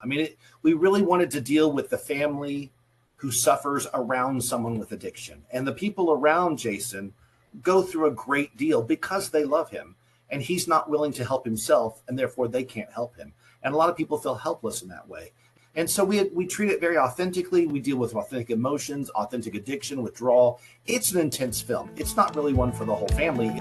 I mean, we really wanted to deal with the family who suffers around someone with addiction. And the people around Jason go through a great deal because they love him. And he's not willing to help himself, and therefore they can't help him. And a lot of people feel helpless in that way. And so we treat it very authentically. We deal with authentic emotions, authentic addiction, withdrawal. It's an intense film. It's not really one for the whole family.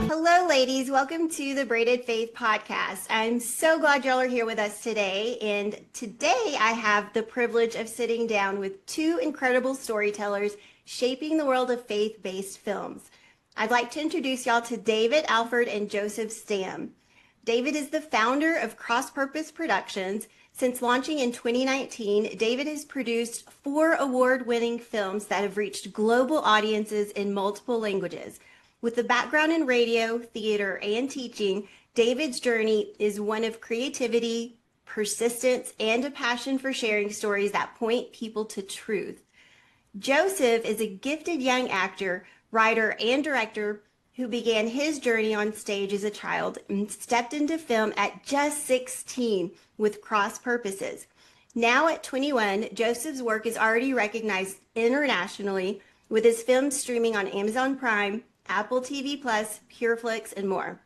Hello, ladies. Welcome to the Braided Faith podcast. I'm so glad y'all are here with us today. And today I have the privilege of sitting down with two incredible storytellers shaping the world of faith-based films. I'd like to introduce y'all to David Alford and Joseph Stam. David is the founder of Cross Purpose Productions. Since launching in 2019, David has produced 4 award-winning films that have reached global audiences in multiple languages. With a background in radio, theater, and teaching, David's journey is one of creativity, persistence, and a passion for sharing stories that point people to truth. Joseph is a gifted young actor, writer, and director who began his journey on stage as a child and stepped into film at just 16 with Cross Purposes. Now at 21, Joseph's work is already recognized internationally with his films streaming on Amazon Prime, Apple TV+, PureFlix, and more.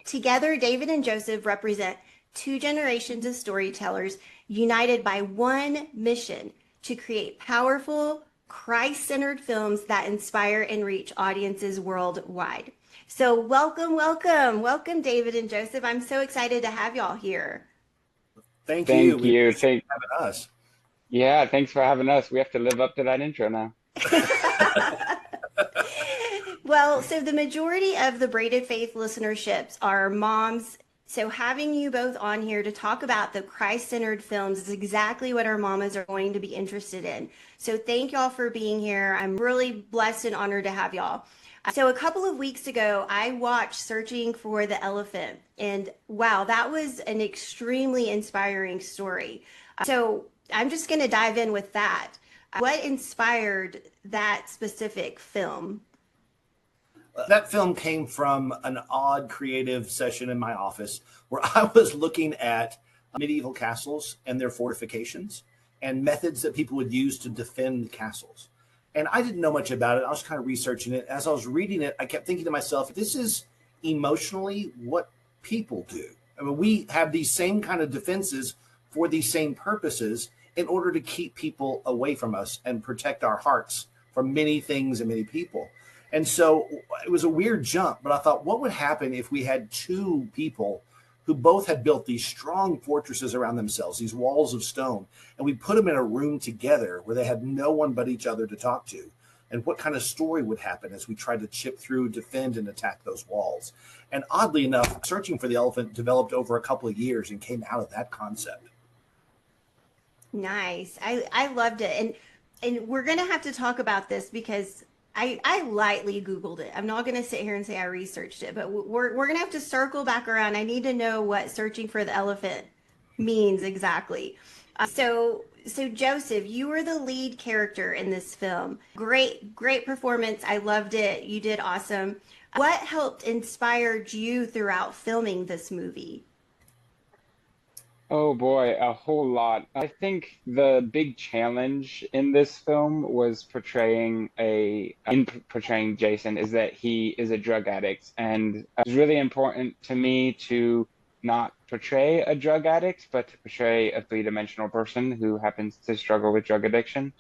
Together, David and Joseph represent 2 generations of storytellers united by one mission: to create powerful, Christ-centered films that inspire and reach audiences worldwide. So welcome, David and Joseph. I'm so excited to have y'all here. Thank you. Thank you. For having us. Yeah, thanks for having us. We have to live up to that intro now. Well, so the majority of the Braided Faith listenerships are moms. So having you both on here to talk about the Christ-centered films is exactly what our mamas are going to be interested in. So thank y'all for being here. I'm really blessed and honored to have y'all. So a couple of weeks ago, I watched Searching for the Elephant, and wow, that was an extremely inspiring story. So I'm just going to dive in with that. What inspired that specific film? That film came from an odd creative session in my office where I was looking at medieval castles and their fortifications and methods that people would use to defend castles. And I didn't know much about it. I was kind of researching it. As I was reading it, I kept thinking to myself, this is emotionally what people do. I mean, we have these same kind of defenses for these same purposes in order to keep people away from us and protect our hearts from many things and many people. And so it was a weird jump, but I thought, what would happen if we had 2 people who both had built these strong fortresses around themselves, these walls of stone, and we put them in a room together where they had no one but each other to talk to? And what kind of story would happen as we tried to chip through, defend, and attack those walls? And oddly enough, Searching for the Elephant developed over a couple of years and came out of that concept. Nice. I loved it. And we're going to have to talk about this because I lightly Googled it. I'm not going to sit here and say I researched it, but we're going to have to circle back around. I need to know what Searching for the Elephant means exactly. So Joseph, you were the lead character in this film. Great performance. I loved it. You did awesome. What helped inspired you throughout filming this movie? Oh boy, a whole lot. I think the big challenge in this film was portraying Jason is that he is a drug addict. And it was really important to me to not portray a drug addict, but to portray a 3-dimensional person who happens to struggle with drug addiction.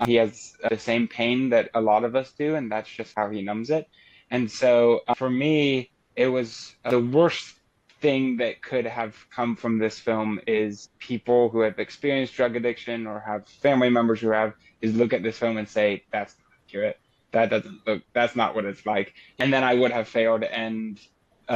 He has the same pain that a lot of us do, and that's just how he numbs it. And so for me, it was the worst thing that could have come from this film is people who have experienced drug addiction or have family members who have, is look at this film and say, that's not accurate. That's not what it's like. And then I would have failed, and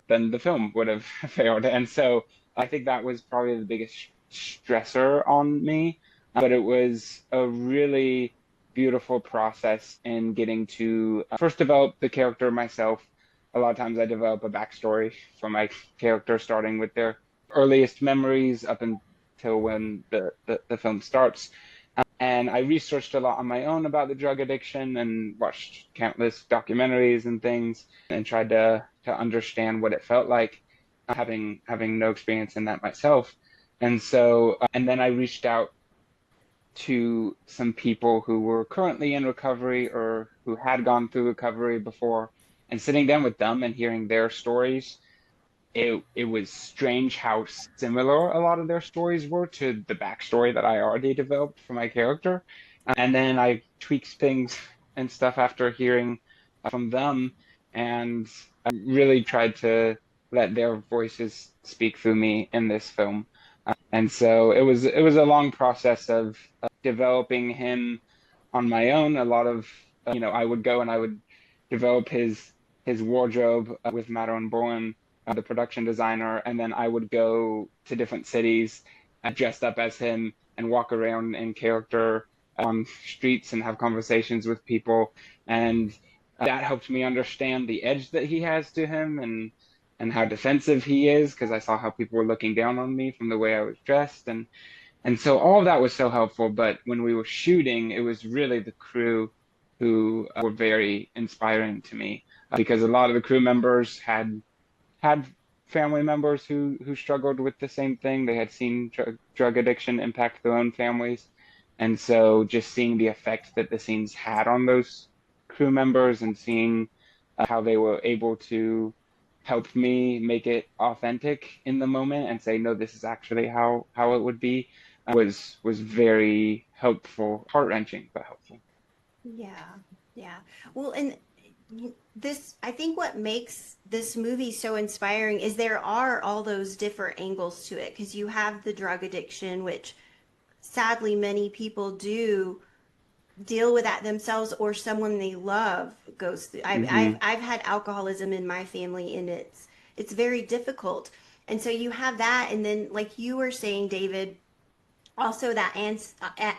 then the film would have failed. And so I think that was probably the biggest stressor on me. But it was a really beautiful process in getting to first develop the character myself. A lot of times I develop a backstory for my character, starting with their earliest memories up until when the film starts. And then I researched a lot on my own about the drug addiction and watched countless documentaries and things and tried to understand what it felt like, having no experience in that myself. And so, and then I reached out to some people who were currently in recovery or who had gone through recovery before, and sitting down with them and hearing their stories, it was strange how similar a lot of their stories were to the backstory that I already developed for my character. And then I tweaked things and stuff after hearing from them, and I really tried to let their voices speak through me in this film. And so it was a long process of developing him on my own. A lot of I would go and I would develop his wardrobe with Madeline Bowen, the production designer, and then I would go to different cities dressed up as him and walk around in character on streets and have conversations with people, and that helped me understand the edge that he has to him and how defensive he is, because I saw how people were looking down on me from the way I was dressed, and so all of that was so helpful. But when we were shooting, it was really the crew who were very inspiring to me, because a lot of the crew members had family members who struggled with the same thing. They had seen drug addiction impact their own families. And so just seeing the effect that the scenes had on those crew members and seeing how they were able to help me make it authentic in the moment and say, no, this is actually how it would be, was very helpful, heart-wrenching, but helpful. Yeah, yeah. Well, and this, I think what makes this movie so inspiring is there are all those different angles to it, because you have the drug addiction, which sadly many people do deal with that themselves or someone they love goes through. Mm-hmm. I've had alcoholism in my family, and it's very difficult. And so you have that, and then like you were saying, David, also that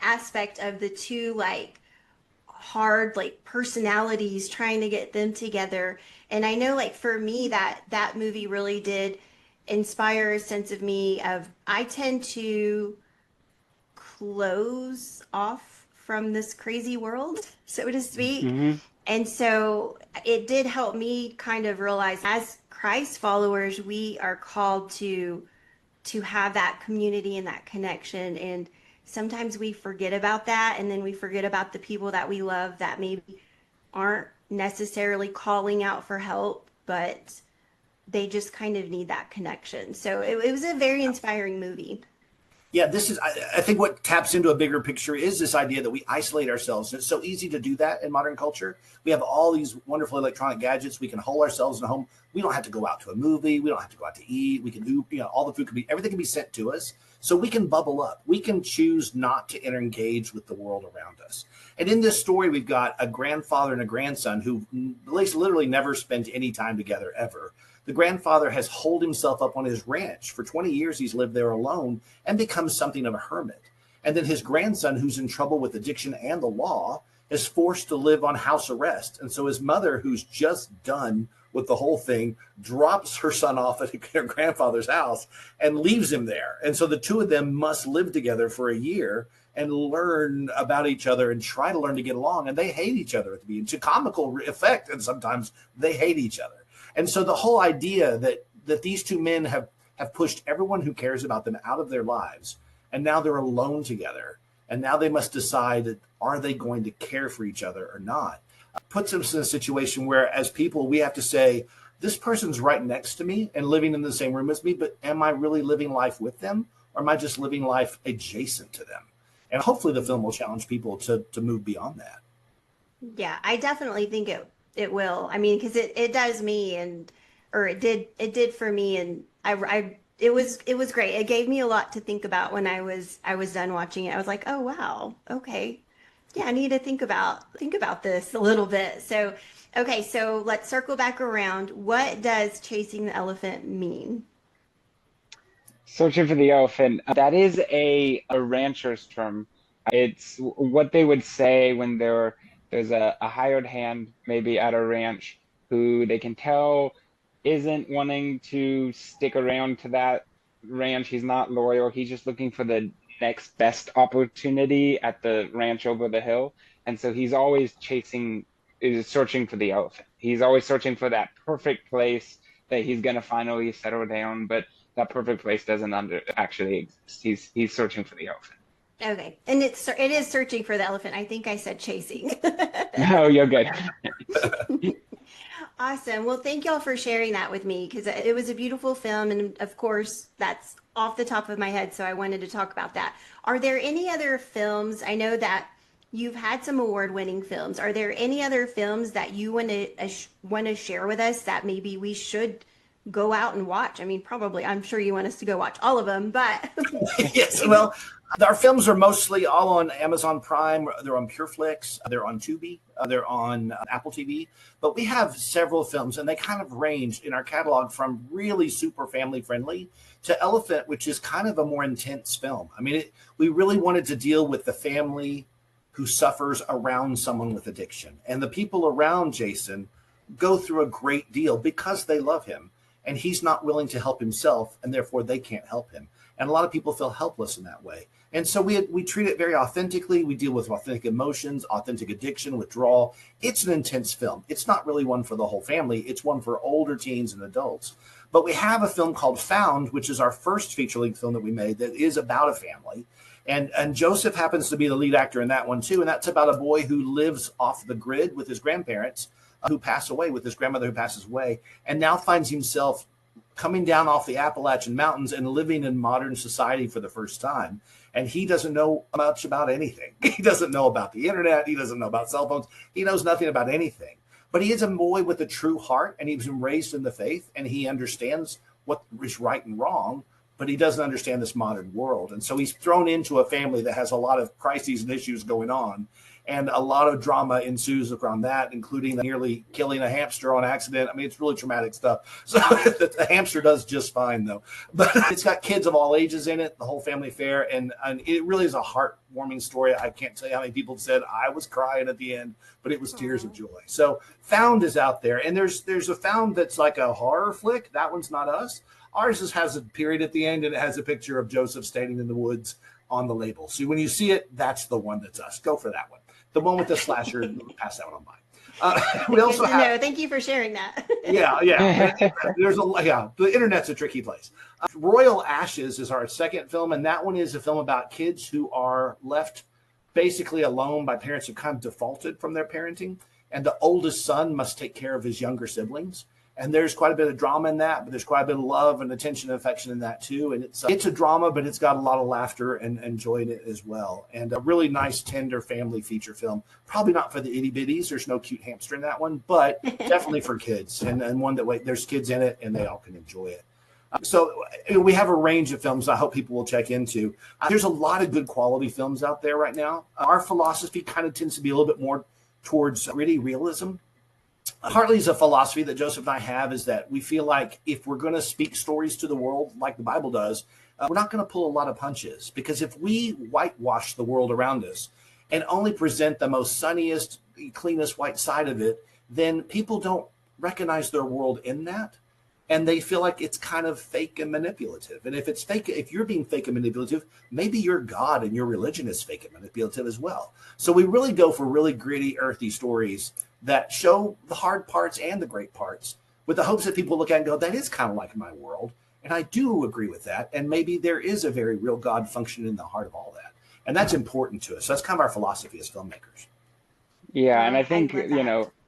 aspect of the two like hard like personalities trying to get them together. And I know like for me that movie really did inspire a sense of me of I tend to close off from this crazy world, so to speak. Mm-hmm. And so it did help me kind of realize as Christ followers, we are called to have that community and that connection. And sometimes we forget about that, and then we forget about the people that we love that maybe aren't necessarily calling out for help, but they just kind of need that connection. So it was a very inspiring movie. Yeah, this is, I think what taps into a bigger picture is this idea that we isolate ourselves. It's so easy to do that in modern culture. We have all these wonderful electronic gadgets. We can hole ourselves in a home. We don't have to go out to a movie. We don't have to go out to eat. We can do, all the food can be, everything can be sent to us. So we can bubble up. We can choose not to engage with the world around us. And in this story, we've got a grandfather and a grandson who literally never spent any time together ever. The grandfather has holed himself up on his ranch. For 20 years, he's lived there alone and become something of a hermit. And then his grandson, who's in trouble with addiction and the law, is forced to live on house arrest. And so his mother, who's just done with the whole thing, drops her son off at her grandfather's house and leaves him there. And so the two of them must live together for a year and learn about each other and try to learn to get along. And they hate each other at the beginning. It's a comical effect, and sometimes they hate each other. And so the whole idea that these two men have pushed everyone who cares about them out of their lives, and now they're alone together, and now they must decide, are they going to care for each other or not, puts us in a situation where as people we have to say, this person's right next to me and living in the same room as me, but am I really living life with them, or am I just living life adjacent to them? And hopefully the film will challenge people to move beyond that. Yeah, I definitely think it will. I mean, because it does me, or it did for me, and it was great. It gave me a lot to think about when I was done watching it. I was like, oh wow, okay, yeah, I need to think about this a little bit. So, okay, so let's circle back around. What does chasing the elephant mean? Searching for the elephant, that is a rancher's term. It's what they would say when there's a hired hand maybe at a ranch who they can tell isn't wanting to stick around to that ranch. He's not loyal. He's just looking for the next best opportunity at the ranch over the hill. And so he's always searching for the elephant. He's always searching for that perfect place that he's going to finally settle down, but that perfect place doesn't actually exist. He's searching for the elephant. Okay, and it is searching for the elephant. I think I said chasing. No, you're good. Awesome. Well, thank y'all for sharing that with me because it was a beautiful film, and of course, that's off the top of my head, so I wanted to talk about that. Are there any other films? I know that you've had some award-winning films. Are there any other films that you want to share with us that maybe we should go out and watch? I mean, probably, I'm sure you want us to go watch all of them, but Yes, well, our films are mostly all on Amazon Prime. They're on PureFlix. They're on Tubi. They're on Apple TV. But we have several films, and they kind of range in our catalog from really super family friendly to Elephant, which is kind of a more intense film. I mean, we really wanted to deal with the family who suffers around someone with addiction. And the people around Jason go through a great deal because they love him. And he's not willing to help himself, and therefore they can't help him. And a lot of people feel helpless in that way. And so we treat it very authentically. We deal with authentic emotions, authentic addiction, withdrawal. It's an intense film. It's not really one for the whole family. It's one for older teens and adults. But we have a film called Found, which is our first feature-length film that we made that is about a family. And Joseph happens to be the lead actor in that one too. And that's about a boy who lives off the grid with his grandparents who pass away, with his grandmother who passes away, and now finds himself coming down off the Appalachian Mountains and living in modern society for the first time. And he doesn't know much about anything. He doesn't know about the internet. He doesn't know about cell phones. He knows nothing about anything. But he is a boy with a true heart, and he's been raised in the faith, and he understands what is right and wrong, but he doesn't understand this modern world. And so he's thrown into a family that has a lot of crises and issues going on. And a lot of drama ensues around that, including nearly killing a hamster on accident. I mean, it's really traumatic stuff. So the hamster does just fine, though. But it's got kids of all ages in it, the whole family affair. And it really is a heartwarming story. I can't tell you how many people said I was crying at the end, but it was tears of joy. So Found is out there. And there's a Found that's like a horror flick. That one's not us. Ours just has a period at the end, and it has a picture of Joseph standing in the woods on the label. So when you see it, that's the one that's us. Go for that one. The one with the slasher, pass that one on by. We also have. No, thank you for sharing that. Yeah. The internet's a tricky place. Royal Ashes is our second film, and that one is a film about kids who are left basically alone by parents who kind of defaulted from their parenting, and the oldest son must take care of his younger siblings. And there's quite a bit of drama in that, but there's quite a bit of love and attention and affection in that too. And it's a drama, but it's got a lot of laughter and joy in it as well. And a really nice, tender family feature film. Probably not for the itty bitties. There's no cute hamster in that one, but definitely for kids. And one that there's kids in it and they all can enjoy it. So we have a range of films I hope people will check into. There's a lot of good quality films out there right now. Our philosophy kind of tends to be a little bit more towards gritty realism. Partly is a philosophy that Joseph and I have, is that we feel like if we're going to speak stories to the world like the Bible does, we're not going to pull a lot of punches, because if we whitewash the world around us and only present the most sunniest, cleanest white side of it, then people don't recognize their world in that. And they feel like it's kind of fake and manipulative. And if it's fake, if you're being fake and manipulative, maybe your God and your religion is fake and manipulative as well. So we really go for really gritty, earthy stories that show the hard parts and the great parts, with the hopes that people look at and go, that is kind of like my world. And I do agree with that. And maybe there is a very real God functioning in the heart of all that. And that's important to us. So that's kind of our philosophy as filmmakers. Yeah, and I think,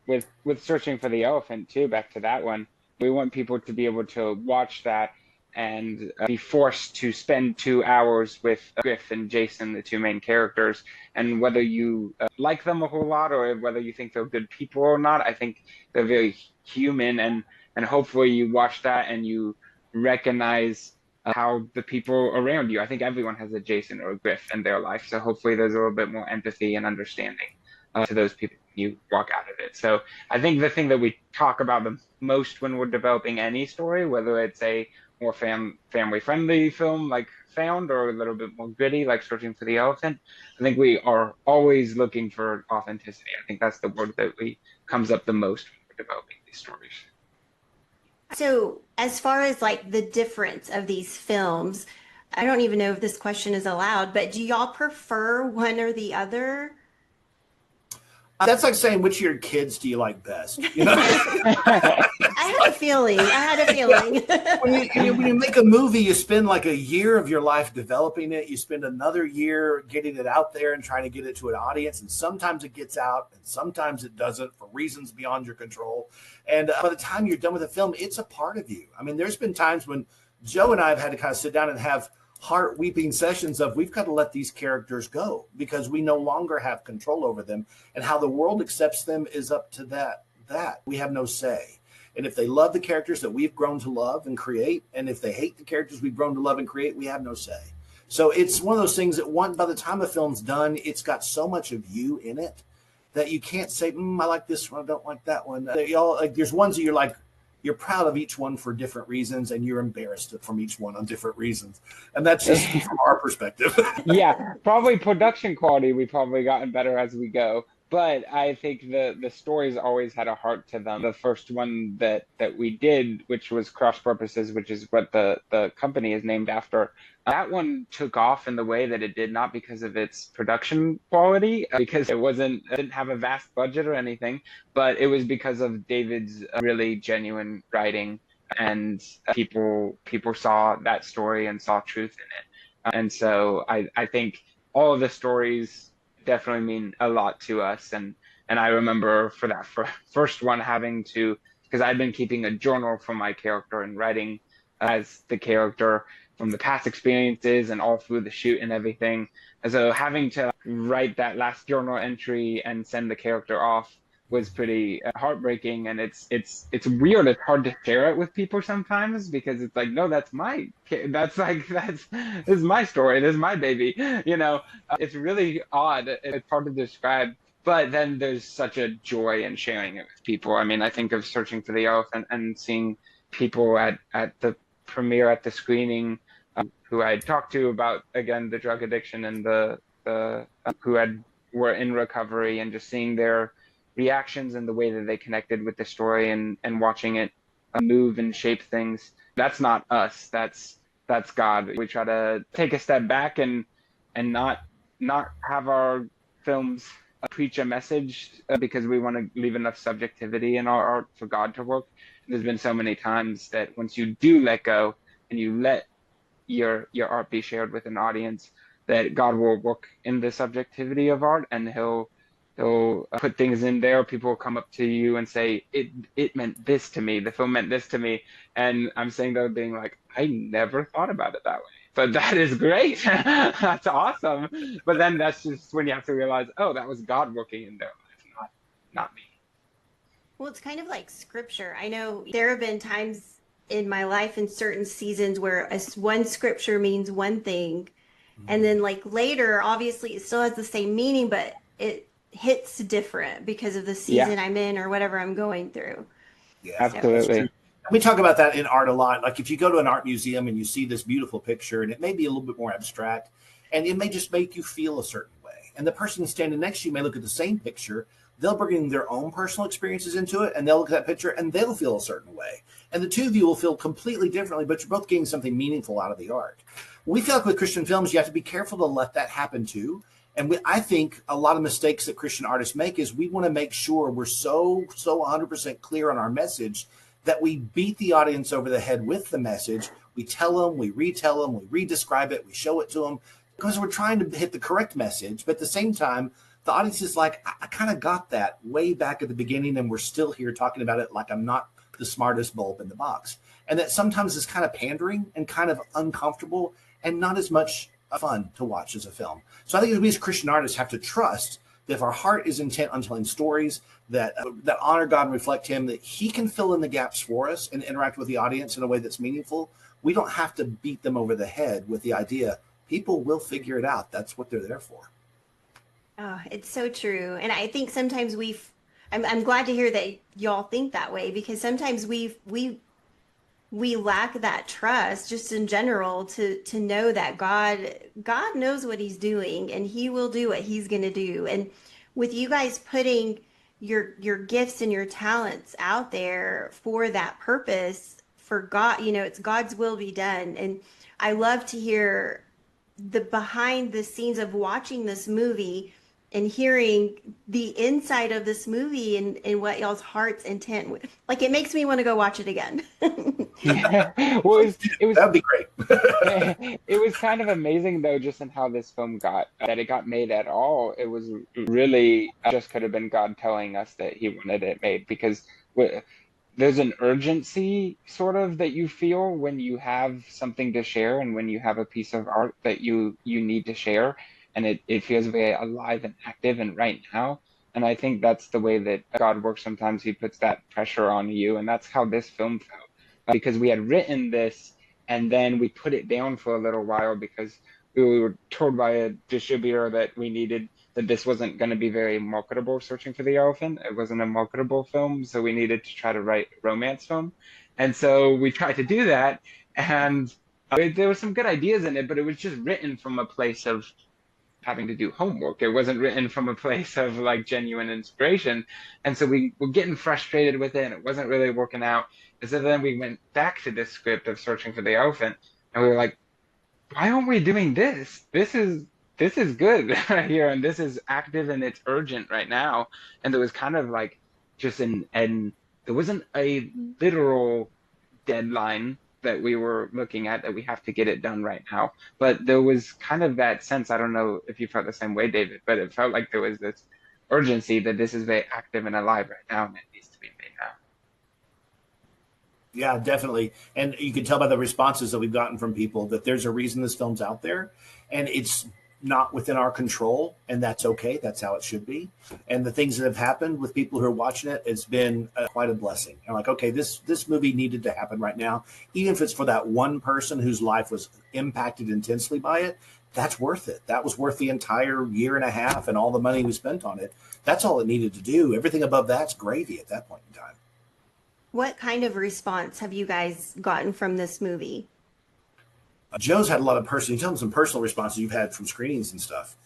with Searching for the Elephant too, back to that one, we want people to be able to watch that and be forced to spend 2 hours with Griff and Jason, the two main characters. And whether you like them a whole lot or whether you think they're good people or not, I think they're very human. And hopefully you watch that and you recognize how the people around you, I think everyone has a Jason or a Griff in their life. So hopefully there's a little bit more empathy and understanding to those people when you walk out of it. So I think the thing that we talk about the most when we're developing any story, whether it's a more family-friendly film like Found or a little bit more gritty like Searching for the Elephant, I think we are always looking for authenticity. I think that's the word that comes up the most when we're developing these stories. So as far as like the difference of these films, I don't even know if this question is allowed, but do y'all prefer one or the other? That's like saying which of your kids do you like best? You know, I had a feeling. I had a feeling. when you make a movie, you spend like a year of your life developing it. You spend another year getting it out there and trying to get it to an audience. And sometimes it gets out, and sometimes it doesn't for reasons beyond your control. And by the time you're done with the film, it's a part of you. I mean, there's been times when Joe and I have had to kind of sit down and have heart weeping sessions of we've got to let these characters go because we no longer have control over them, and how the world accepts them is up to that we have no say. And if they love the characters that we've grown to love and create, and if they hate the characters we've grown to love and create, we have no say. So it's one of those things that by the time a film's done, it's got so much of you in it that you can't say, I like this one, I don't like that one. Y'all, like, there's ones that you're proud of each one for different reasons, and you're embarrassed from each one on different reasons. And that's just from our perspective. Yeah, probably production quality, we've probably gotten better as we go. But I think the stories always had a heart to them. The first one that we did, which was Cross Purposes, which is what the company is named after, that one took off in the way that it did, not because of its production quality, because it didn't have a vast budget or anything, but it was because of David's really genuine writing, and people saw that story and saw truth in it. And so I think all of the stories definitely mean a lot to us. And I remember for that first one having to, because I'd been keeping a journal for my character and writing as the character from the past experiences and all through the shoot and everything. And so having to write that last journal entry and send the character off was pretty heartbreaking. And it's weird. It's hard to share it with people sometimes because it's like, no, this is my story. This is my baby. It's really odd. It's hard to describe. But then there's such a joy in sharing it with people. I mean, I think of Searching for the Elephant and seeing people at the premiere, at the screening, who I talked to about, again, the drug addiction, and who were in recovery, and just seeing their reactions and the way that they connected with the story, and watching it move and shape things. That's not us. That's God. We try to take a step back and not have our films preach a message because we want to leave enough subjectivity in our art for God to work. There's been so many times that once you do let go and you let your art be shared with an audience, that God will work in the subjectivity of art, and he'll put things in there. People will come up to you and say, it meant this to me. The film meant this to me. And I'm saying that being like, I never thought about it that way. But that is great. That's awesome. But then that's just when you have to realize, oh, that was God working in their life, not me. Well, it's kind of like scripture. I know there have been times in my life in certain seasons where one scripture means one thing, and then like later, obviously it still has the same meaning, but it hits different because of the season I'm in or whatever I'm going through. Yeah, absolutely. We talk about that in art a lot. Like if you go to an art museum and you see this beautiful picture, and it may be a little bit more abstract, and it may just make you feel a certain way. And the person standing next to you may look at the same picture. They'll bring their own personal experiences into it, and they'll look at that picture and they'll feel a certain way. And the two of you will feel completely differently, but you're both getting something meaningful out of the art. We feel like with Christian films, you have to be careful to let that happen too. And I think a lot of mistakes that Christian artists make is we want to make sure we're so 100% clear on our message that we beat the audience over the head with the message. We tell them, we retell them, we re-describe it, we show it to them, because we're trying to hit the correct message. But at the same time, the audience is like, I kind of got that way back at the beginning, and we're still here talking about it like I'm not the smartest bulb in the box. And that sometimes is kind of pandering and kind of uncomfortable and not as much fun to watch as a film. So I think we as Christian artists have to trust that if our heart is intent on telling stories that honor God and reflect him, that he can fill in the gaps for us and interact with the audience in a way that's meaningful. We don't have to beat them over the head with the idea. People will figure it out. That's what they're there for. Oh, it's so true. And I think sometimes I'm glad to hear that y'all think that way, because sometimes we lack that trust just in general to know that God knows what he's doing, and he will do what he's going to do. And with you guys putting your gifts and your talents out there for that purpose, for God, it's God's will be done. And I love to hear the behind the scenes of watching this movie and hearing the inside of this movie and what y'all's heart's intent with. Like, it makes me want to go watch it again. Yeah. Well, it was That'd be great. it was kind of amazing though, just in how this film that it got made at all. It was really just could have been God telling us that he wanted it made because there's an urgency sort of that you feel when you have something to share and when you have a piece of art that you need to share, and it feels very alive and active and right now. And I think that's the way that God works. Sometimes he puts that pressure on you, and that's how this film felt. Because we had written this and then we put it down for a little while because we were told by a distributor that this wasn't going to be very marketable. Searching for the Elephant, it wasn't a marketable film, so we needed to try to write a romance film. And so we tried to do that, and there were some good ideas in it, but it was just written from a place of having to do homework. It wasn't written from a place of like genuine inspiration. And so we were getting frustrated with it and it wasn't really working out. And so then we went back to this script of Searching for the Elephant, and we were like, why aren't we doing this? This is good right here, and this is active and it's urgent right now. And there was kind of like just and there wasn't a literal deadline that we were looking at that we have to get it done right now. But there was kind of that sense, I don't know if you felt the same way, David, but it felt like there was this urgency that this is very active and alive right now and it needs to be made now. Yeah, definitely. And you can tell by the responses that we've gotten from people that there's a reason this film's out there, and it's not within our control, and that's okay. That's how it should be. And the things that have happened with people who are watching it, it's been quite a blessing. And like, okay, this movie needed to happen right now, even if it's for that one person whose life was impacted intensely by it. That's worth it. That was worth the entire year and a half and all the money we spent on it. That's all it needed to do. Everything above that's gravy at that point in time. What kind of response have you guys gotten from this movie? Joe's had a lot of personal. Tell him some personal responses you've had from screenings and stuff.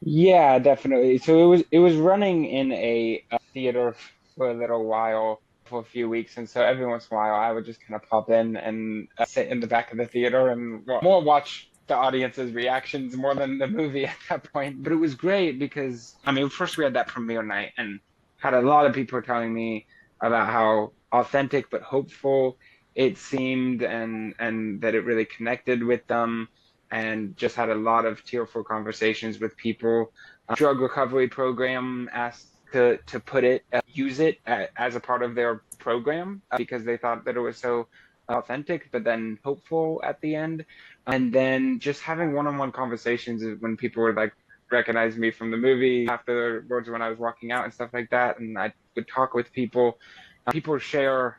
Yeah, definitely. So it was running in a theater for a little while, for a few weeks, and so every once in a while I would just kind of pop in and sit in the back of the theater and more watch the audience's reactions more than the movie at that point. But it was great because I mean, first we had that premiere night and had a lot of people telling me about how authentic but hopeful it seemed, and that it really connected with them, and just had a lot of tearful conversations with people. Drug recovery program asked to use it as a part of their program because they thought that it was so authentic, but then hopeful at the end. And then just having one-on-one conversations when people would like recognize me from the movie afterwards when I was walking out and stuff like that. And I would talk with people. People share.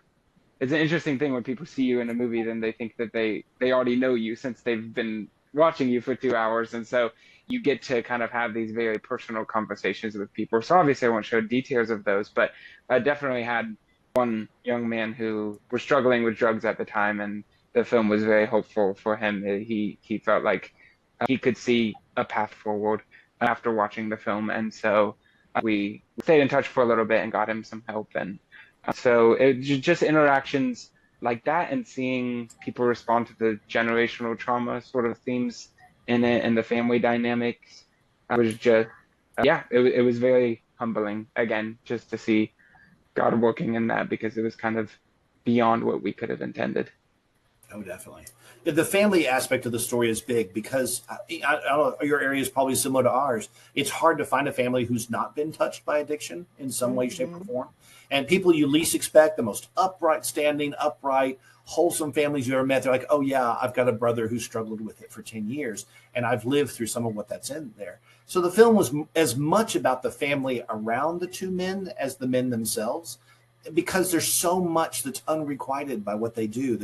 It's an interesting thing when people see you in a movie, then they think that they already know you since they've been watching you for 2 hours. And so you get to kind of have these very personal conversations with people. So obviously I won't show details of those, but I definitely had one young man who was struggling with drugs at the time, and the film was very hopeful for him. He felt like he could see a path forward after watching the film. And so we stayed in touch for a little bit and got him some help. And so it just interactions like that and seeing people respond to the generational trauma sort of themes in it and the family dynamics was just, it was very humbling again, just to see God working in that because it was kind of beyond what we could have intended. Oh, definitely. The family aspect of the story is big because I don't know, your area is probably similar to ours. It's hard to find a family who's not been touched by addiction in some way, shape, or form. And people you least expect, the most upright, wholesome families you ever met, they're like, oh, yeah, I've got a brother who struggled with it for 10 years, and I've lived through some of what that's in there. So the film was as much about the family around the two men as the men themselves, because there's so much that's unrequited by what they do.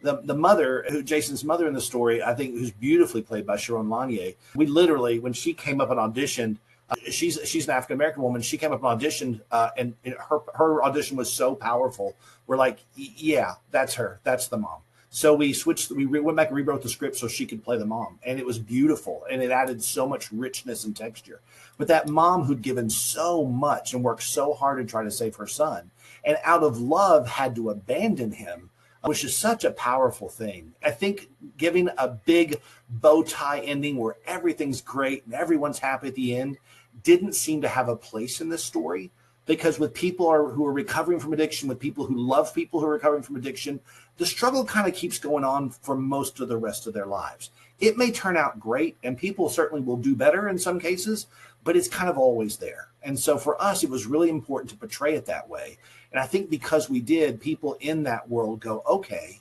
The mother, Jason's mother in the story, I think, who's beautifully played by Sharon Lanier. We literally, when she came up and auditioned, she's an African American woman. She came up and auditioned, and her audition was so powerful. We're like, yeah, that's her. That's the mom. So we switched. We went back and rewrote the script so she could play the mom, and it was beautiful, and it added so much richness and texture. But that mom who'd given so much and worked so hard to try to save her son, and out of love had to abandon him. which is such a powerful thing. I think giving a big bow tie ending where everything's great and everyone's happy at the end didn't seem to have a place in this story, because with people who are recovering from addiction, with people who love people who are recovering from addiction, the struggle kind of keeps going on for most of the rest of their lives. It may turn out great, and people certainly will do better in some cases, but it's kind of always there. And so for us, it was really important to portray it that way. And I think because we did, people in that world go, okay,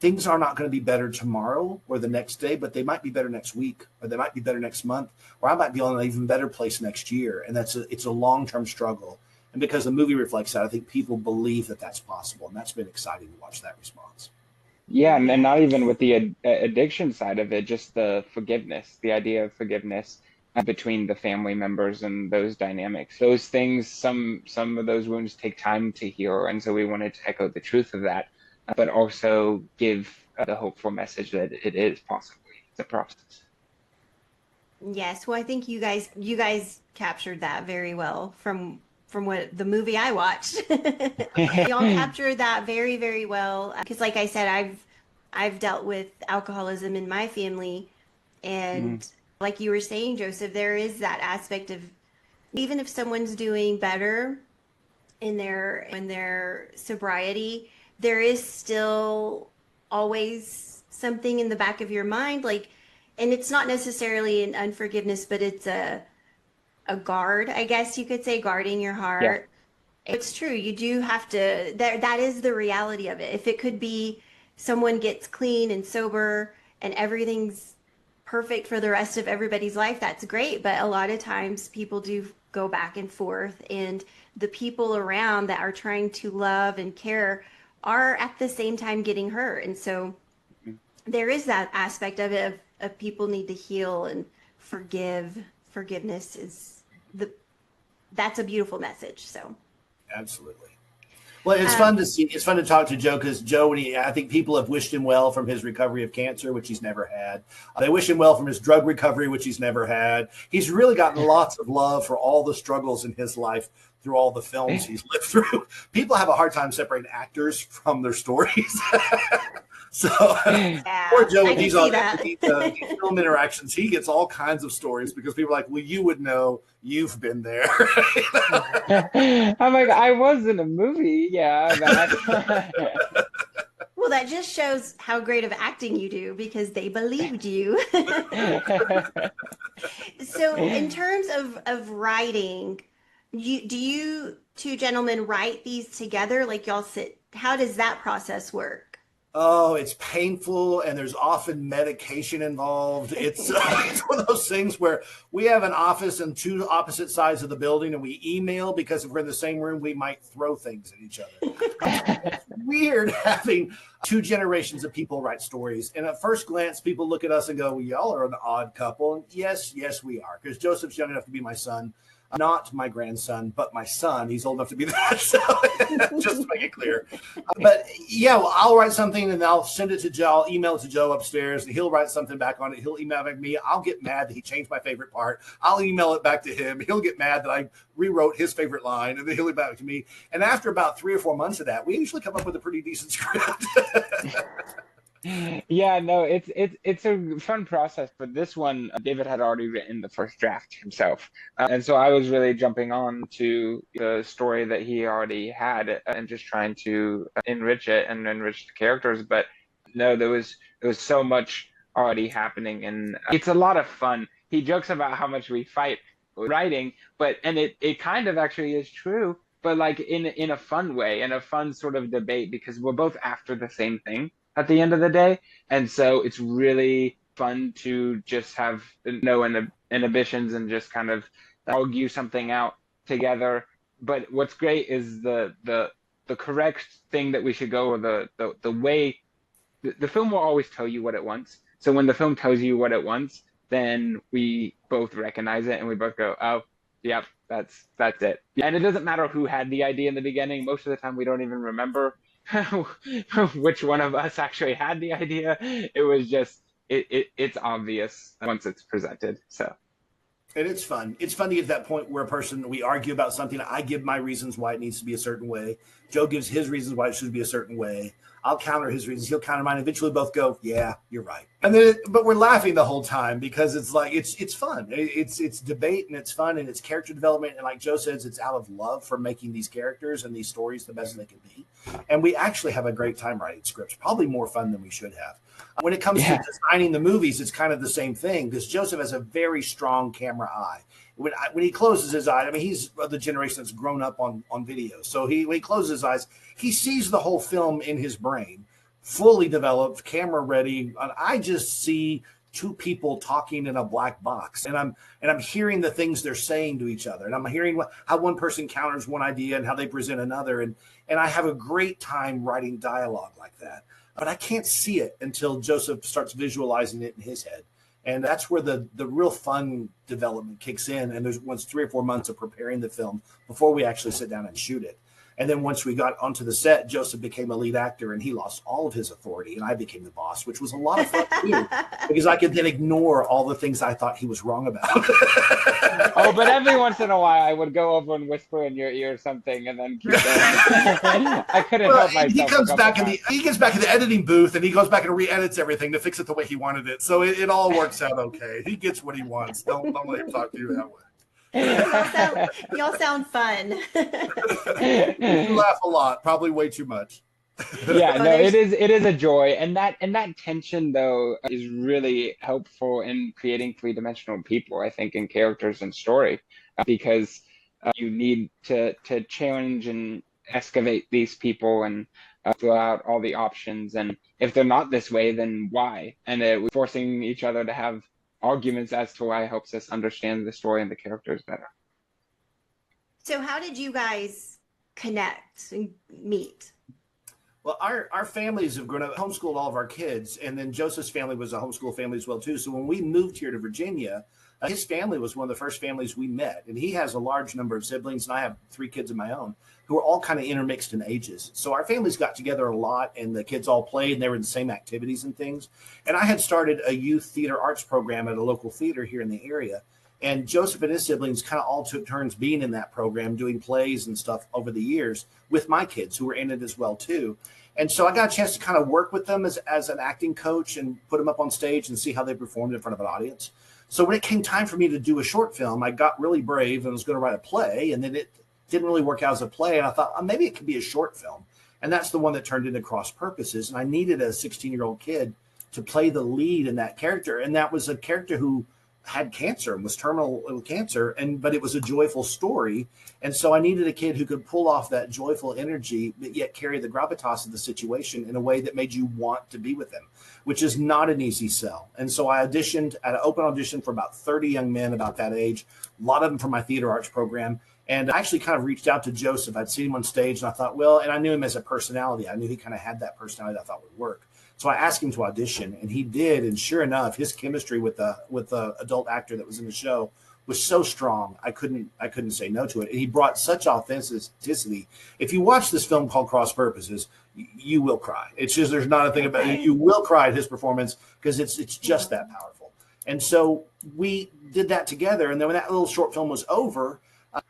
things are not going to be better tomorrow or the next day, but they might be better next week, or they might be better next month, or I might be on an even better place next year. And it's a long-term struggle. And because the movie reflects that, I think people believe that that's possible. And that's been exciting to watch that response. Yeah, and not even with the addiction side of it, just the forgiveness, the idea of forgiveness between the family members and those dynamics. Those things, some of those wounds take time to heal. And so we wanted to echo the truth of that, but also give the hopeful message that it is possible. It's a process. Yes, well, I think you guys captured that very well from what the movie I watched. Y'all captured that very, very well. Because like I said, I've dealt with alcoholism in my family. And like you were saying, Joseph, there is that aspect of, even if someone's doing better in their sobriety, there is still always something in the back of your mind. Like, and it's not necessarily an unforgiveness, but it's a guard, I guess you could say, guarding your heart. Yeah. It's true. You do have to, that is the reality of it. If it could be someone gets clean and sober and everything's perfect for the rest of everybody's life, that's great. But a lot of times people do go back and forth, and the people around that are trying to love and care are at the same time getting hurt. And so there is that aspect of it of people need to heal and forgive. Forgiveness is that's a beautiful message. So absolutely. Well, it's fun to see. It's fun to talk to Joe, because Joe, I think people have wished him well from his recovery of cancer, which he's never had. They wish him well from his drug recovery, which he's never had. He's really gotten lots of love for all the struggles in his life through all the films he's lived through. People have a hard time separating actors from their stories. So poor Joe, when he's on these film interactions, he gets all kinds of stories because people are like, well, you would know, you've been there. I'm like, I was in a movie. Yeah. Well, that just shows how great of acting you do, because they believed you. So in terms of writing, do you two gentlemen write these together? Like y'all sit, how does that process work? Oh, it's painful, and there's often medication involved. It's one of those things where we have an office on two opposite sides of the building, and we email because if we're in the same room, we might throw things at each other. It's weird having two generations of people write stories. And at first glance, people look at us and go, well, y'all are an odd couple. And yes, we are, because Joseph's young enough to be my son. Not my grandson, but my son. He's old enough to be that, so just to make it clear. But yeah, well, I'll write something and I'll send it to Joe. I'll email it to Joe upstairs, and he'll write something back on it. He'll email back to me. I'll get mad that he changed my favorite part. I'll email it back to him. He'll get mad that I rewrote his favorite line, and then he'll get back to me. And after about 3 or 4 months of that, we usually come up with a pretty decent script. Yeah, no, it's a fun process, but this one, David had already written the first draft himself. And so I was really jumping on to the story that he already had and just trying to enrich it and enrich the characters. But no, there was so much already happening, and it's a lot of fun. He jokes about how much we fight writing, and it kind of actually is true, but like in a fun way, in a fun sort of debate, because we're both after the same thing at the end of the day. And so it's really fun to just have no inhibitions and just kind of argue something out together. But what's great is the correct thing that we should go, or the way the film will always tell you what it wants. So when the film tells you what it wants, then we both recognize it and we both go, oh, yep, that's it. And it doesn't matter who had the idea in the beginning. Most of the time we don't even remember which one of us actually had the idea. It was just it's obvious once it's presented. So and it's fun. It's fun to get to that point where we argue about something. I give my reasons why it needs to be a certain way. Joe gives his reasons why it should be a certain way. I'll counter his reasons. He'll counter mine. Eventually both go, yeah, you're right. And then, but we're laughing the whole time because it's like, it's fun. It's debate and it's fun and it's character development. And like Joe says, it's out of love for making these characters and these stories the best they can be. And we actually have a great time writing scripts, probably more fun than we should have. When it comes to designing the movies, it's kind of the same thing because Joseph has a very strong camera eye. When he closes his eye, I mean, he's the generation that's grown up on video. So when he closes his eyes, he sees the whole film in his brain, fully developed, camera ready. And I just see two people talking in a black box, and I'm hearing the things they're saying to each other, and I'm hearing how one person counters one idea and how they present another, and I have a great time writing dialogue like that. But I can't see it until Joseph starts visualizing it in his head. And that's where the real fun development kicks in. And there's once 3 or 4 months of preparing the film before we actually sit down and shoot it. And then once we got onto the set, Joseph became a lead actor and he lost all of his authority. And I became the boss, which was a lot of fun too, because I could then ignore all the things I thought he was wrong about. Oh, but every once in a while I would go over and whisper in your ear something and then keep going. I couldn't help myself. He gets back in the editing booth and he goes back and re-edits everything to fix it the way he wanted it. So it all works out okay. He gets what he wants. Don't let him talk to you that way. Y'all sound fun. You laugh a lot, probably way too much. Yeah, no, it is a joy, and that tension though is really helpful in creating three-dimensional people, I think, in characters and story, because you need to challenge and excavate these people and throw out all the options, and if they're not this way, then why? And forcing each other to have arguments as to why helps us understand the story and the characters better. So how did you guys connect and meet? Well, our families have grown up, homeschooled all of our kids, and then Joseph's family was a homeschool family as well too. So when we moved here to Virginia, his family was one of the first families we met, and he has a large number of siblings, and I have 3 kids of my own who are all kind of intermixed in ages. So our families got together a lot, and the kids all played, and they were in the same activities and things. And I had started a youth theater arts program at a local theater here in the area, and Joseph and his siblings kind of all took turns being in that program, doing plays and stuff over the years with my kids who were in it as well too. And so I got a chance to kind of work with them as an acting coach and put them up on stage and see how they performed in front of an audience. So when it came time for me to do a short film, I got really brave and was going to write a play, and then it didn't really work out as a play. And I thought, maybe it could be a short film. And that's the one that turned into Cross Purposes. And I needed a 16-year-old kid to play the lead in that character. And that was a character who had cancer and was terminal with cancer, but it was a joyful story. And so I needed a kid who could pull off that joyful energy, but yet carry the gravitas of the situation in a way that made you want to be with them, which is not an easy sell. And so I auditioned at an open audition for about 30 young men about that age, a lot of them from my theater arts program. And I actually kind of reached out to Joseph. I'd seen him on stage and I thought, and I knew him as a personality. I knew he kind of had that personality that I thought would work. So I asked him to audition, and he did. And sure enough, his chemistry with the adult actor that was in the show was so strong. I couldn't say no to it. And he brought such authenticity. If you watch this film called Cross Purposes, you will cry. It's just, there's not a thing about it. You will cry at his performance because it's just that powerful. And so we did that together. And then when that little short film was over,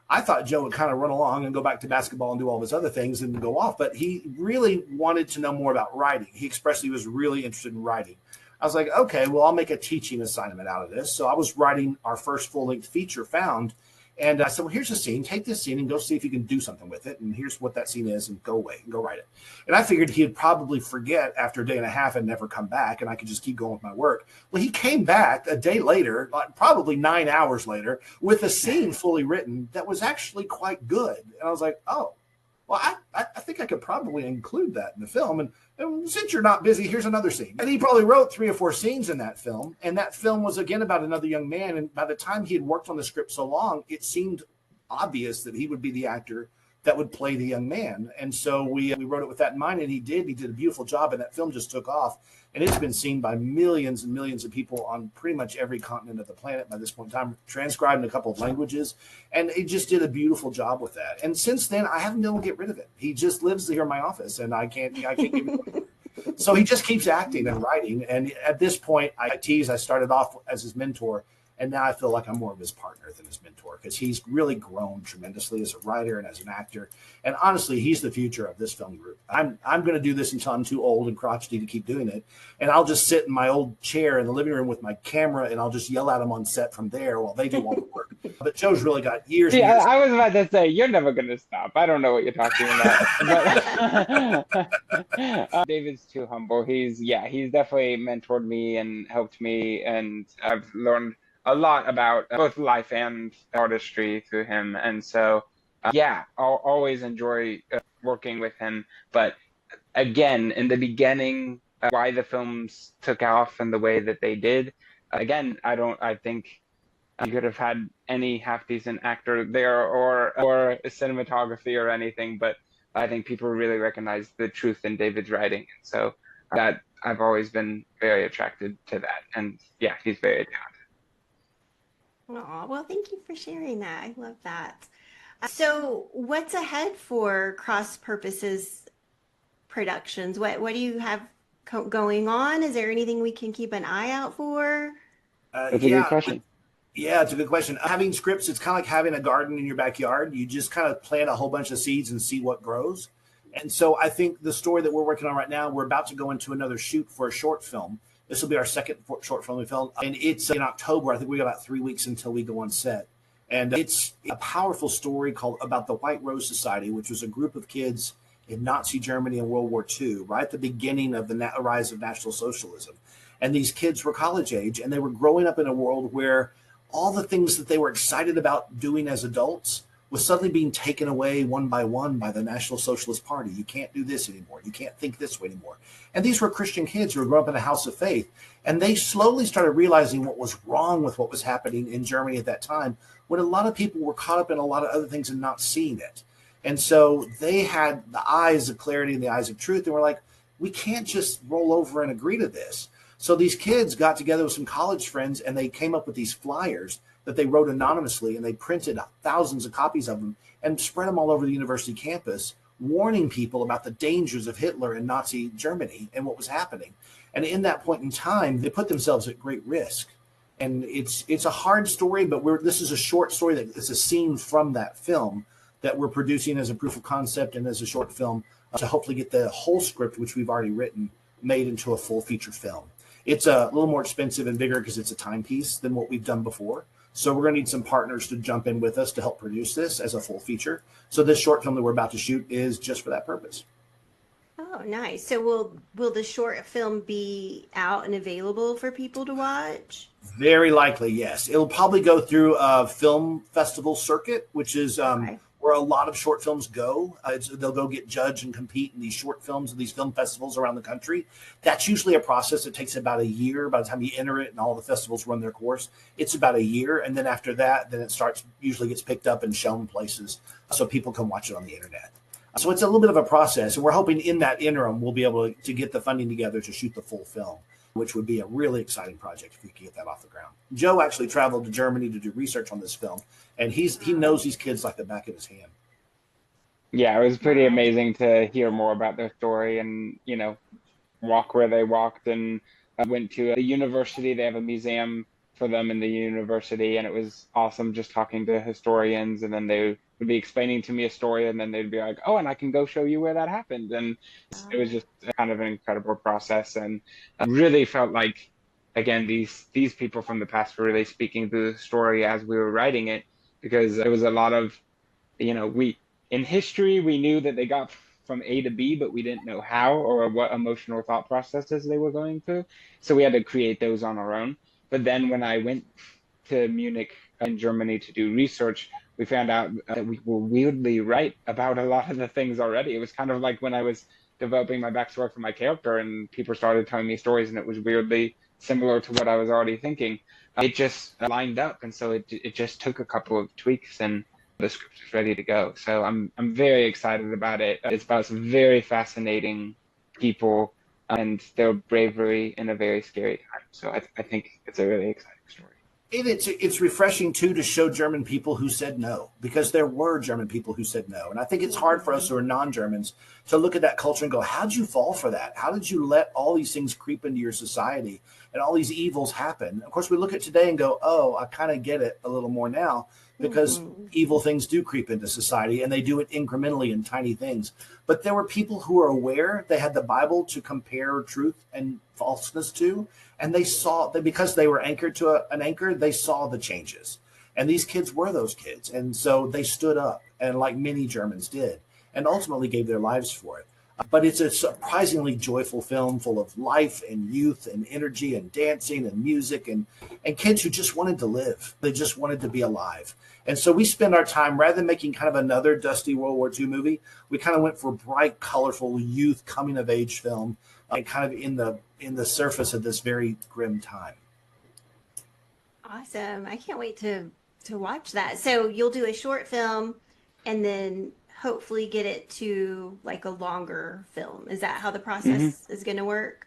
I thought Joe would kind of run along and go back to basketball and do all of his other things and go off, but he really wanted to know more about writing. He expressed he was really interested in writing. I was like, okay, well, I'll make a teaching assignment out of this. So I was writing our first full-length feature, Found, and I said, well, here's a scene. Take this scene and go see if you can do something with it, and here's what that scene is, and go away and go write it. And I figured he'd probably forget after a day and a half and never come back, and I could just keep going with my work. Well, he came back a day later, like probably 9 hours later, with a scene fully written that was actually quite good. And I was like, oh, well, I think I could probably include that in the film. And since you're not busy, here's another scene. And he probably wrote 3 or 4 scenes in that film. And that film was, again, about another young man. And by the time he had worked on the script so long, it seemed obvious that he would be the actor that would play the young man. And so we wrote it with that in mind, and he did a beautiful job, and that film just took off. And it's been seen by millions and millions of people on pretty much every continent of the planet by this point in time, transcribed in a couple of languages. And it just did a beautiful job with that. And since then, I haven't been able to get rid of it. He just lives here in my office, and I can't get rid of it. So he just keeps acting and writing. And at this point, I started off as his mentor. And now I feel like I'm more of his partner than his mentor, because he's really grown tremendously as a writer and as an actor. And honestly, he's the future of this film group. I'm going to do this until I'm too old and crotchety to keep doing it. And I'll just sit in my old chair in the living room with my camera, and I'll just yell at them on set from there while they do all the work. But Joe's really got years and Yeah, years. I was about to say, you're never going to stop. I don't know what you're talking about. But David's too humble. He's definitely mentored me and helped me. And I've learned a lot about both life and artistry through him. And so, I'll always enjoy working with him. But again, in the beginning, why the films took off in the way that they did, again, I think you could have had any half decent actor there or a cinematography or anything, but I think people really recognize the truth in David's writing. And so that I've always been very attracted to that. And yeah, he's very talented. Oh, well, thank you for sharing that. I love that. So, what's ahead for Cross Purposes Productions? What do you have going on? Is there anything we can keep an eye out for? That's a good question. Yeah, it's a good question. Having scripts, it's kind of like having a garden in your backyard. You just kind of plant a whole bunch of seeds and see what grows. And so I think the story that we're working on right now, we're about to go into another shoot for a short film. This will be our second short film we filmed. And it's in October. I think we got about 3 weeks until we go on set. And it's a powerful story called about the White Rose Society, which was a group of kids in Nazi Germany in World War II, right at the beginning of the rise of National Socialism. And these kids were college age, and they were growing up in a world where all the things that they were excited about doing as adults was suddenly being taken away one by one by the National Socialist Party. You can't do this anymore. You can't think this way anymore. And these were Christian kids who were growing up in a house of faith. And they slowly started realizing what was wrong with what was happening in Germany at that time, when a lot of people were caught up in a lot of other things and not seeing it. And so they had the eyes of clarity and the eyes of truth. And were like, we can't just roll over and agree to this. So these kids got together with some college friends, and they came up with these flyers that they wrote anonymously, and they printed thousands of copies of them and spread them all over the university campus, warning people about the dangers of Hitler and Nazi Germany and what was happening. And in that point in time, they put themselves at great risk. And it's a hard story, but this is a short story that is a scene from that film that we're producing as a proof of concept and as a short film to hopefully get the whole script, which we've already written, made into a full feature film. It's a little more expensive and bigger because it's a timepiece than what we've done before. So we're going to need some partners to jump in with us to help produce this as a full feature. So this short film that we're about to shoot is just for that purpose. Oh, nice. So will the short film be out and available for people to watch? Very likely, yes. It'll probably go through a film festival circuit, which is where a lot of short films go. They'll go get judged and compete in these short films and these film festivals around the country. That's usually a process that takes about a year. By the time you enter it and all the festivals run their course, it's about a year. And then after that, then it usually gets picked up and shown places so people can watch it on the internet. So it's a little bit of a process. And we're hoping in that interim, we'll be able to get the funding together to shoot the full film, which would be a really exciting project if we could get that off the ground. Joe actually traveled to Germany to do research on this film, and he knows these kids like the back of his hand. Yeah, it was pretty amazing to hear more about their story and, walk where they walked. And I went to a university. They have a museum for them in the university, and it was awesome just talking to historians. And then they would be explaining to me a story, and then they'd be like, oh, and I can go show you where that happened. And it was just kind of an incredible process. And I really felt like, again, these people from the past were really speaking through the story as we were writing it, because there was a lot of, in history, we knew that they got from A to B, but we didn't know how or what emotional thought processes they were going through. So we had to create those on our own. But then when I went to Munich in Germany to do research, we found out that we were weirdly right about a lot of the things already. It was kind of like when I was developing my backstory for my character and people started telling me stories, and it was weirdly similar to what I was already thinking. It just lined up. And so it just took a couple of tweaks, and the script is ready to go. So I'm very excited about it. It's about some very fascinating people and their bravery in a very scary time. So I think it's a really exciting story. And it's refreshing, too, to show German people who said no, because there were German people who said no. And I think it's hard for us who are non-Germans to look at that culture and go, how'd you fall for that? How did you let all these things creep into your society and all these evils happen? Of course, we look at today and go, oh, I kind of get it a little more now, because evil things do creep into society, and they do it incrementally in tiny things. But there were people who were aware. They had the Bible to compare truth and falseness to, and they saw that because they were anchored to an anchor, they saw the changes. And these kids were those kids. And so they stood up, and like many Germans did, and ultimately gave their lives for it. But it's a surprisingly joyful film full of life and youth and energy and dancing and music and kids who just wanted to live. They just wanted to be alive. And so we spend our time, rather than making kind of another dusty World War II movie, we kind of went for bright, colorful youth coming of age film, and kind of in the surface of this very grim time. Awesome. I can't wait to watch that. So you'll do a short film and then hopefully get it to like a longer film. Is that how the process is going to work?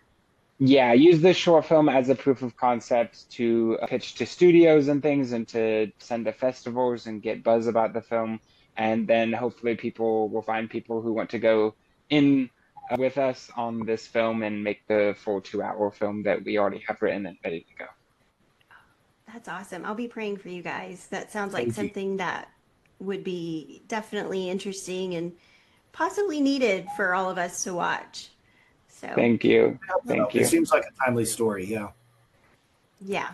Yeah, use this short film as a proof of concept to pitch to studios and things, and to send to festivals and get buzz about the film. And then hopefully people will find people who want to go in with us on this film and make the full 2-hour film that we already have written and ready to go. That's awesome. I'll be praying for you guys. That sounds like Thank you. something that would be definitely interesting and possibly needed for all of us to watch. So Thank you. Thank you. It seems like a timely story. Yeah. yeah,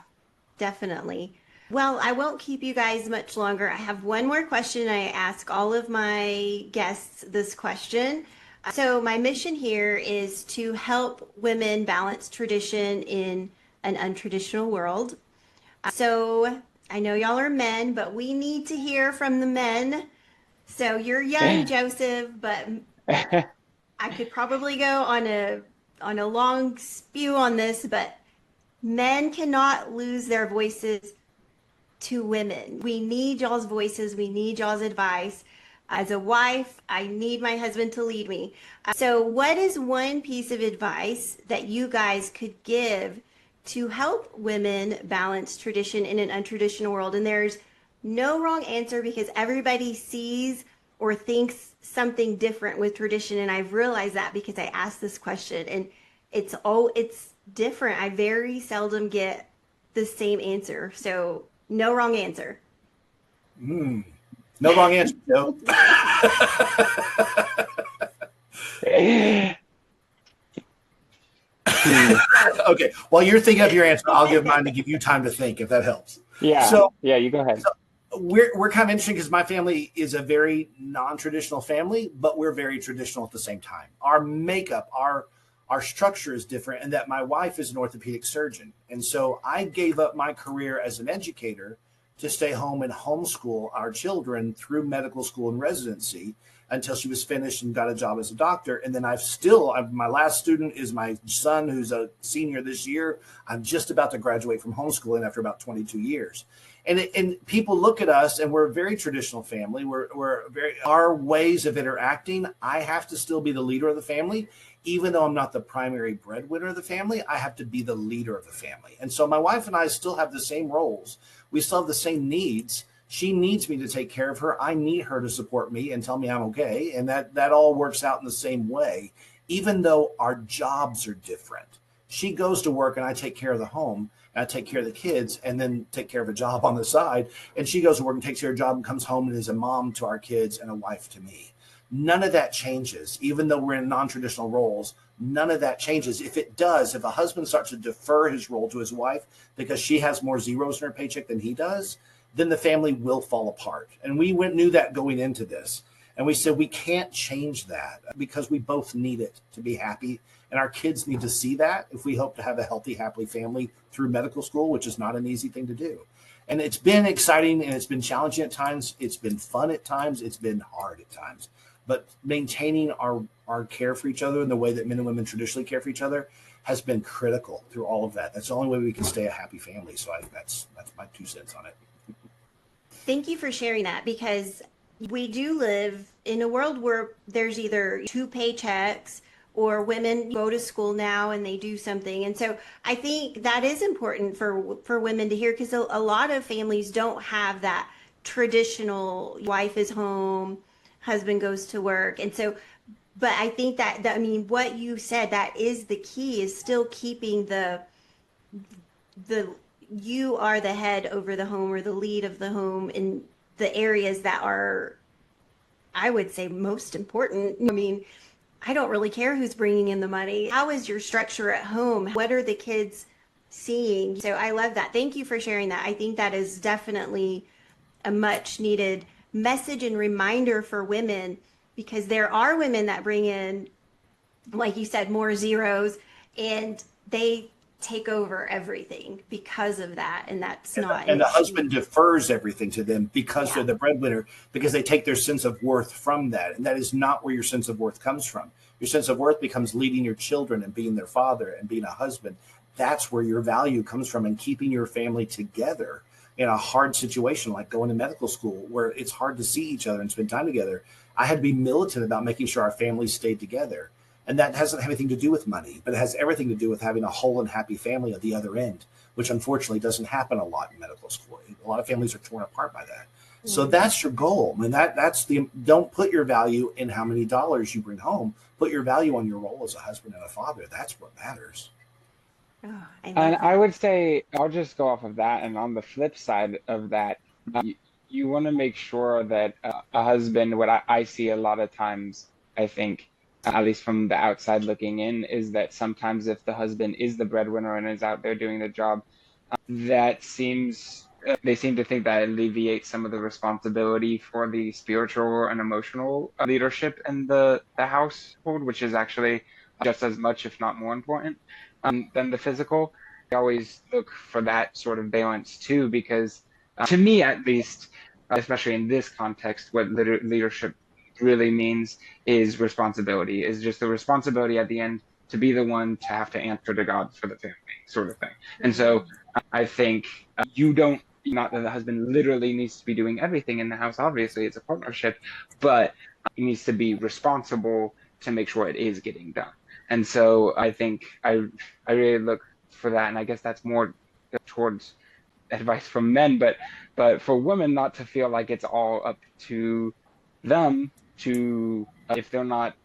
definitely. Well, I won't keep you guys much longer. I have one more question. I ask all of my guests this question. So my mission here is to help women balance tradition in an untraditional world. So I know y'all are men, but we need to hear from the men. So you're young, Joseph, but I could probably go on a long spew on this, but men cannot lose their voices to women. We need y'all's voices. We need y'all's advice. As a wife, I need my husband to lead me. So what is one piece of advice that you guys could give to help women balance tradition in an untraditional world? And there's no wrong answer, because everybody sees or thinks something different with tradition. And I've realized that because I asked this question, and it's different. I very seldom get the same answer. So no wrong answer. No wrong answer, Joe. Okay. While you're thinking of your answer, I'll give mine to give you time to think, if that helps. Yeah. So yeah, you go ahead. So we're kind of interesting because my family is a very non-traditional family, but we're very traditional at the same time. Our makeup, our structure is different, and that my wife is an orthopedic surgeon. And so I gave up my career as an educator to stay home and homeschool our children through medical school and residency until she was finished and got a job as a doctor. And then my last student is my son, who's a senior this year. I'm just about to graduate from homeschooling after about 22 years. And people look at us, and we're a very traditional family. We're very, our ways of interacting, I have to still be the leader of the family. Even though I'm not the primary breadwinner of the family, I have to be the leader of the family. And so my wife and I still have the same roles. We still have the same needs. She needs me to take care of her. I need her to support me and tell me I'm okay. And that all works out in the same way, even though our jobs are different. She goes to work and I take care of the home, and I take care of the kids, and then take care of a job on the side. And she goes to work and takes care of a job and comes home and is a mom to our kids and a wife to me. None of that changes. Even though we're in non-traditional roles, none of that changes. If it does, if a husband starts to defer his role to his wife because she has more zeros in her paycheck than he does, then the family will fall apart. And we knew that going into this. And we said, we can't change that because we both need it to be happy. And our kids need to see that if we hope to have a healthy, happy family through medical school, which is not an easy thing to do. And it's been exciting, and it's been challenging at times. It's been fun at times. It's been hard at times. But maintaining our care for each other in the way that men and women traditionally care for each other has been critical through all of that. That's the only way we can stay a happy family. So that's my 2 cents on it. Thank you for sharing that, because we do live in a world where there's either 2 paychecks, or women go to school now and they do something. And so I think that is important for women to hear, because a lot of families don't have that traditional wife is home, husband goes to work. And so But I think that, I mean, what you said, that is the key, is still keeping the you are the head over the home, or the lead of the home in the areas that are, I would say, most important. I mean, I don't really care who's bringing in the money. How is your structure at home? What are the kids seeing? So I love that. Thank you for sharing that. I think that is definitely a much needed message and reminder for women, because there are women that bring in, like you said, more zeros, and they take over everything because of that. And that's not an And the excuse. husband defers everything to them because they're Yeah. the breadwinner, because they take their sense of worth from that. And that is not where your sense of worth comes from. Your sense of worth becomes leading your children and being their father and being a husband. That's where your value comes from, and keeping your family together in a hard situation like going to medical school where it's hard to see each other and spend time together. I had to be militant about making sure our families stayed together. And that doesn't have anything to do with money, but it has everything to do with having a whole and happy family at the other end, which unfortunately doesn't happen a lot in medical school. A lot of families are torn apart by that. So Mm. that's your goal. I mean, that's the, don't put your value in how many dollars you bring home. Put your value on your role as a husband and a father. That's what matters. Oh, I And love I that. would say, I'll just go off of that. And on the flip side of that, you want to make sure that a husband, what I see a lot of times, I think, at least from the outside looking in, is that sometimes if the husband is the breadwinner and is out there doing the job, that seems they seem to think that alleviates some of the responsibility for the spiritual and emotional leadership in the household, which is actually just as much, if not more important, than the physical. I always look for that sort of balance too, because to me, at least, especially in this context, what leadership really means is responsibility, is just the responsibility at the end to be the one to have to answer to God for the family, sort of thing. And so Mm. I think you don't, not that the husband literally needs to be doing everything in the house, obviously, it's a partnership, but he needs to be responsible to make sure it is getting done. And so I think I really look for that, and I guess that's more towards advice from men, but for women, not to feel like it's all up to them to, if they're not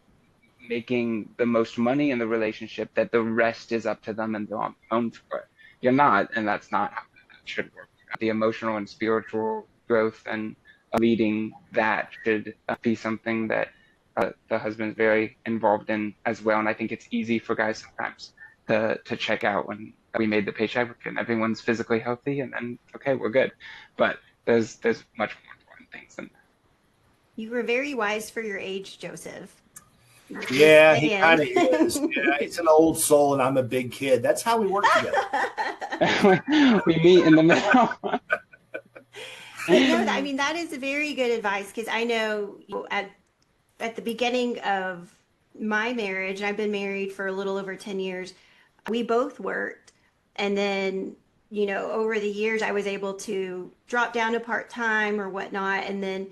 making the most money in the relationship, that the rest is up to them and they're on their own for it. You're not, and that's not how that should work. The emotional and spiritual growth and leading that should be something that the husband's very involved in as well. And I think it's easy for guys sometimes to check out when we made the paycheck and everyone's physically healthy, and then okay, we're good. But there's much more important things than You were very wise for your age, Joseph. Just Yeah, he kind saying. of is. Yeah, he's an old soul and I'm a big kid. That's how we work together. that. We meet in the middle. But no, I mean, that is very good advice, because I know, at the beginning of my marriage, and I've been married for a little over 10 years, we both worked. And then, over the years, I was able to drop down to part time or whatnot. And then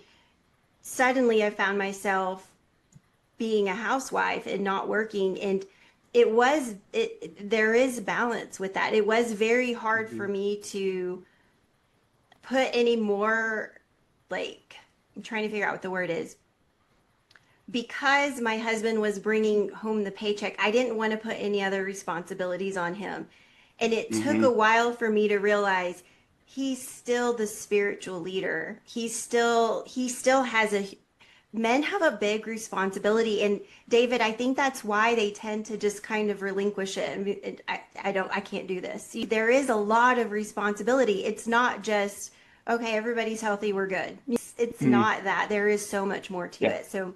suddenly I found myself being a housewife and not working. And there is balance with that. It was very hard for Mhm. me to put any more, like, I'm trying to figure out what the word is, because my husband was bringing home the paycheck. I didn't want to put any other responsibilities on him. And it took Hmm. a while for me to realize he's still the spiritual leader. He still has men have a big responsibility. And David, I think that's why they tend to just kind of relinquish it. And I can't do this. See, there is a lot of responsibility. It's not just, okay, everybody's healthy, we're good. It's Hmm. not that. There is so much more to Yeah, it. So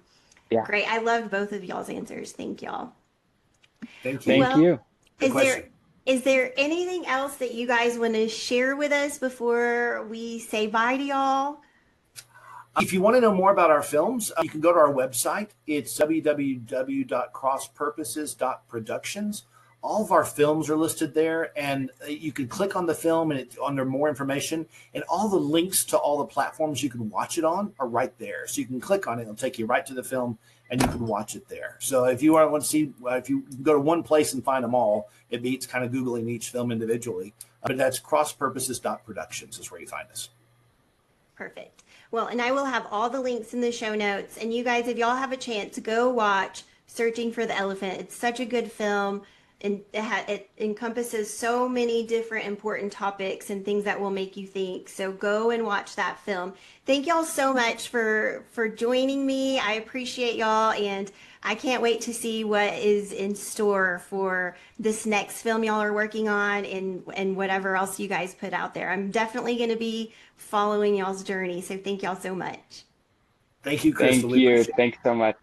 yeah. great. I loved both of y'all's answers. Thank y'all. Thank you. Thank Well, you. Good is there question. is there anything else that you guys want to share with us before we say bye to y'all? If you want to know more about our films, you can go to our website. It's www.crosspurposes.productions. All of our films are listed there, and you can click on the film and under more information. And all the links to all the platforms you can watch it on are right there. So you can click on it; it'll take you right to the film, and you can watch it there. So if you want to see, if you go to one place and find them all, it beats kind of googling each film individually. But that's crosspurposes.productions is where you find us. Perfect. Well, and I will have all the links in the show notes. And you guys, if y'all have a chance, go watch Searching for the Elephant. It's such a good film, and it encompasses so many different important topics and things that will make you think. So go and watch that film. Thank y'all so much for joining me. I appreciate y'all, and I can't wait to see what is in store for this next film y'all are working on, and whatever else you guys put out there. I'm definitely going to be following y'all's journey. So thank y'all so much. Thank you, Crystal. Thank We you. appreciate it. Thanks so much.